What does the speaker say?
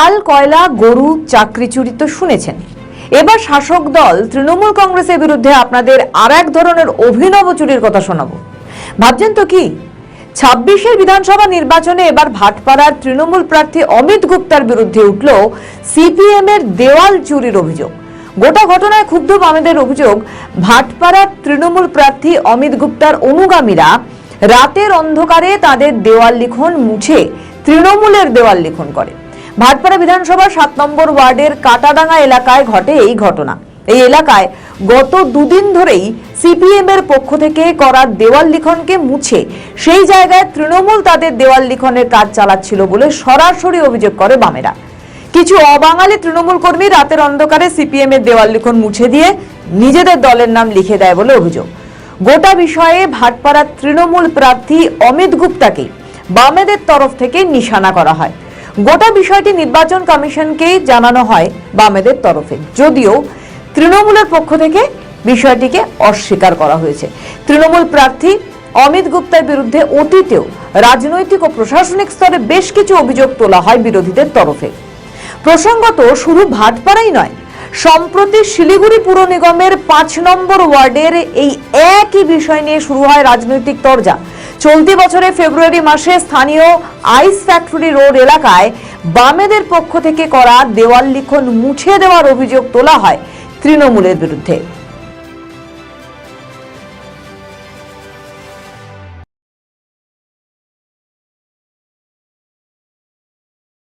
চাল কয়লা গরু চাকরি চুরি তো শুনেছেন। এবার শাসক দল তৃণমূল কংগ্রেসের বিরুদ্ধে আপনাদের আর এক ধরনের অভিনব চুরির কথা শোনাবো। ভাবছেন তো কি, 26-এর বিধানসভা নির্বাচনে এবার ভাটপাড়ার তৃণমূল প্রার্থী অমিত গুপ্তার বিরুদ্ধে উঠল সিপিএম এর দেওয়াল চুরির অভিযোগ। গোটা ঘটনায় ক্ষুব্ধ বামেদের অভিযোগ, ভাটপাড়ার তৃণমূল প্রার্থী অমিত গুপ্তার অনুগামীরা রাতের অন্ধকারে তাদের দেওয়াল লিখন মুছে তৃণমূলের দেওয়াল লিখন করে। ভাটপাড়া বিধানসভার 7 নম্বর ওয়ার্ডের কাটাডাঙ্গা এলাকায় ঘটে এই ঘটনা। এই এলাকায় গত দুদিন ধরেই সিপিএম এর পক্ষ থেকে করা দেওয়াল লিখনকে মুছে সেই জায়গায় তৃণমূল তাদের দেওয়াল লিখনের কাজ চালাচ্ছিল বলে সরাসরি অভিযোগ করে বামেরা। কিছু অবাঙালি তৃণমূল কর্মী রাতের অন্ধকারে সিপিএম এর দেওয়াল লিখন মুছে দিয়ে নিজেদের দলের নাম লিখে দেয় বলে অভিযোগ। গোটা বিষয়ে ভাটপাড়ার তৃণমূল প্রার্থী অমিত গুপ্তাকে বামেদের তরফ থেকে নিশানা করা হয়। গোটা বিষয়টি নির্বাচন কমিশনকে জানানো হয় বামেদের তরফে, যদিও তৃণমূলের পক্ষ থেকে বিষয়টিকে অস্বীকার করা হয়েছে। তৃণমূল প্রার্থী অমিত গুপ্তার বিরুদ্ধে অতীতেও রাজনৈতিক ও প্রশাসনিক স্তরে বেশ কিছু অভিযোগ তোলা হয় বিরোধীদের তরফে। প্রসঙ্গত শুধু ভাটপাড়াই নয়, সম্প্রতি শিলিগুড়ি পুর নিগমের 5 নম্বর ওয়ার্ডের এই একই বিষয় নিয়ে শুরু হয় রাজনৈতিক তরজা। চলতি বছরের ফেব্রুয়ারি মাসে স্থানীয় আইস ফ্যাক্টরি রোড এলাকায় বামেদের পক্ষ থেকে করা দেওয়াল লিখন মুছে দেওয়ার অভিযোগ তোলা হয় তৃণমূলের বিরুদ্ধে।